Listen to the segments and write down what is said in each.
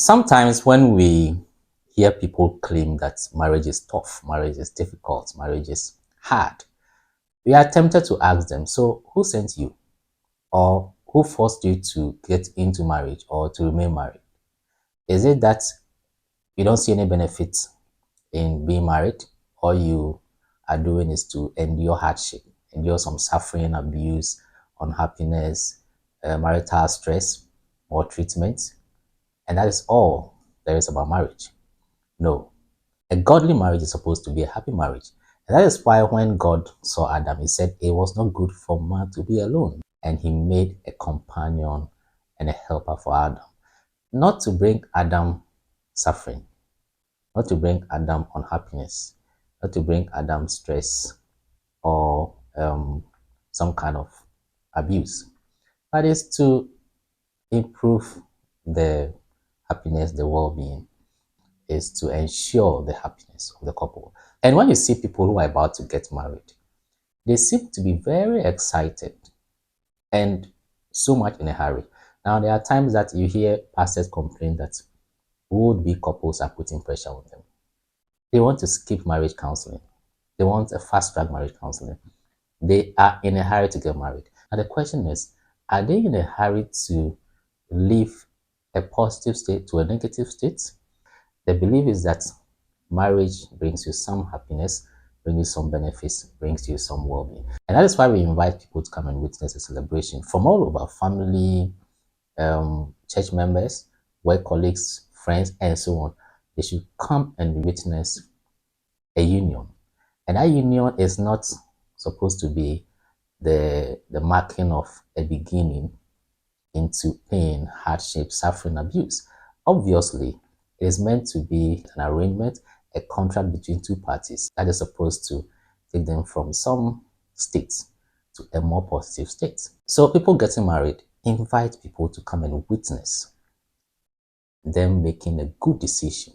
Sometimes when we hear people claim that marriage is tough, marriage is difficult, marriage is hard, we are tempted to ask them, so who sent you? Or who forced you to get into marriage or to remain married? Is it that you don't see any benefits in being married? All you are doing is to endure hardship, endure some suffering, abuse, unhappiness, marital stress, or treatment, and that is all there is about marriage? No. A godly marriage is supposed to be a happy marriage. And that is why when God saw Adam, he said it was not good for man to be alone. And he made a companion and a helper for Adam. Not to bring Adam suffering, not to bring Adam unhappiness, not to bring Adam stress or some kind of abuse, but is to improve the happiness, the well-being, is to ensure the happiness of the couple. And when you see people who are about to get married, they seem to be very excited and so much in a hurry. Now, there are times that you hear pastors complain that would-be couples are putting pressure on them. They want to skip marriage counseling. They want a fast-track marriage counseling. They are in a hurry to get married. And the question is, are they in a hurry to leave a positive state to a negative state? The belief is that marriage brings you some happiness, brings you some benefits, brings you some well-being. And that is why we invite people to come and witness a celebration from all over: family, church members, work colleagues, friends, and so on. They should come and witness a union. And that union is not supposed to be the marking of a beginning into pain, hardship, suffering, abuse. Obviously, it is meant to be an arrangement, a contract between two parties that is supposed to take them from some states to a more positive state. So people getting married invite people to come and witness them making a good decision,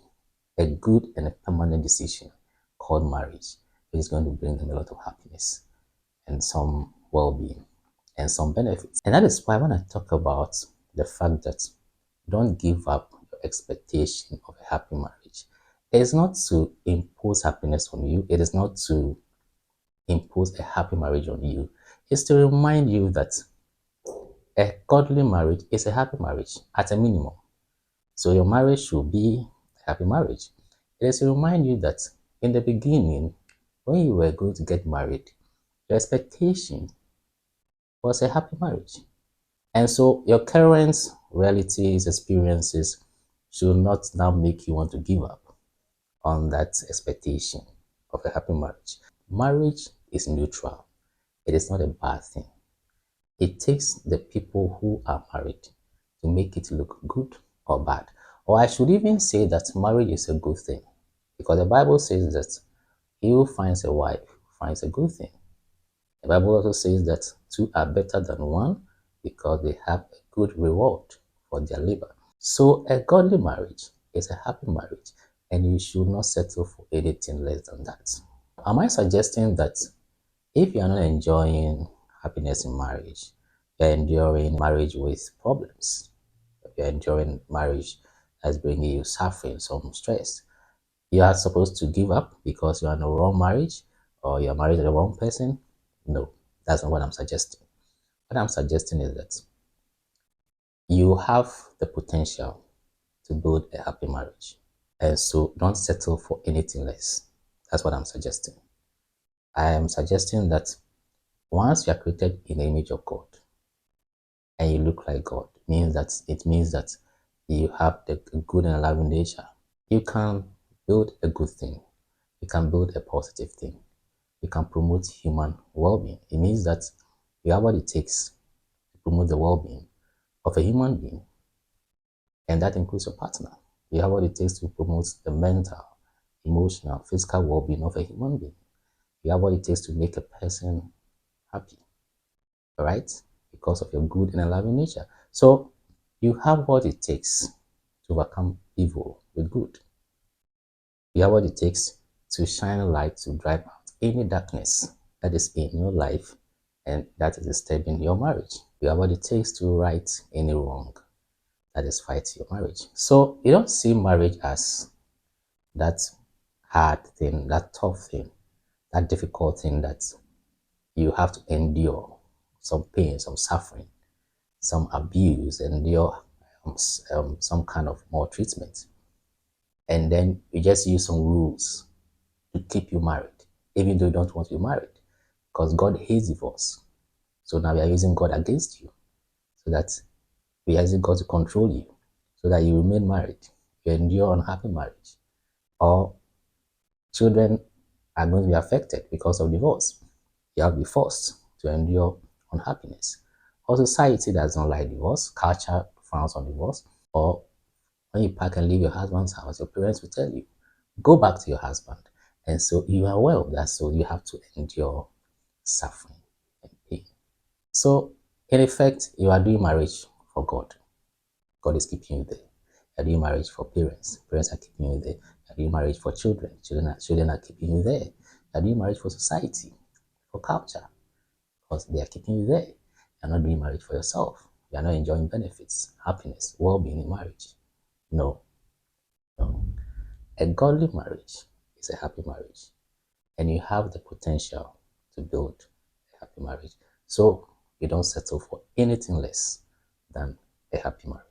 a good and a permanent decision called marriage, which is going to bring them a lot of happiness and some well-being and some benefits. And that is why when I talk about the fact that don't give up your expectation of a happy marriage, it is not to impose happiness on you. It is not to impose a happy marriage on you. It's to remind you that a godly marriage is a happy marriage at a minimum. So your marriage should be a happy marriage. It is to remind you that in the beginning, when you were going to get married, your expectation was a happy marriage. And so your current realities, experiences should not now make you want to give up on that expectation of a happy marriage. Marriage is neutral. It is not a bad thing. It takes the people who are married to make it look good or bad. Or I should even say that marriage is a good thing, because the Bible says that he who finds a wife finds a good thing. The Bible also says that two are better than one because they have a good reward for their labor. So a godly marriage is a happy marriage, and you should not settle for anything less than that. Am I suggesting that if you are not enjoying happiness in marriage, you're enduring marriage with problems, you're enduring marriage that's bringing you suffering, some stress, you are supposed to give up because you're in a wrong marriage or you're married to the wrong person? No, that's not what I'm suggesting. What I'm suggesting is that you have the potential to build a happy marriage. And so don't settle for anything less. That's what I'm suggesting. I am suggesting that once you are created in the image of God and you look like God, it means that you have the good and loving nature. You can build a good thing. You can build a positive thing. You can promote human well-being. It means that you have what it takes to promote the well-being of a human being, and that includes your partner. You have what it takes to promote the mental, emotional, physical well-being of a human being. You have what it takes to make a person happy, all right? Because of your good and loving nature. So you have what it takes to overcome evil with good. You have what it takes to shine light to drive out any darkness that is in your life and that is disturbing your marriage. You have what it takes to right any wrong. that is fighting your marriage. So you don't see marriage as that hard thing, that tough thing, that difficult thing that you have to endure some pain, some suffering, some abuse, endure some kind of maltreatment. And then you just use some rules to keep you married, even though you don't want to be married, because God hates divorce. So now we are using God against you, so that we are using God to control you, so that you remain married, you endure unhappy marriage, or children are going to be affected because of divorce. You have to be forced to endure unhappiness. Or society does not like divorce, culture frowns on divorce, or when you pack and leave your husband's house, your parents will tell you, go back to your husband. And so you are aware of that, so you have to endure suffering and pain. So, in effect, you are doing marriage for God. God is keeping you there. You are doing marriage for parents. Parents are keeping you there. You are doing marriage for children. Children are keeping you there. You are doing marriage for society, for culture, because they are keeping you there. You are not doing marriage for yourself. You are not enjoying benefits, happiness, well-being in marriage. No, no. A godly marriage is a happy marriage, and you have the potential to build a happy marriage. So you don't settle for anything less than a happy marriage.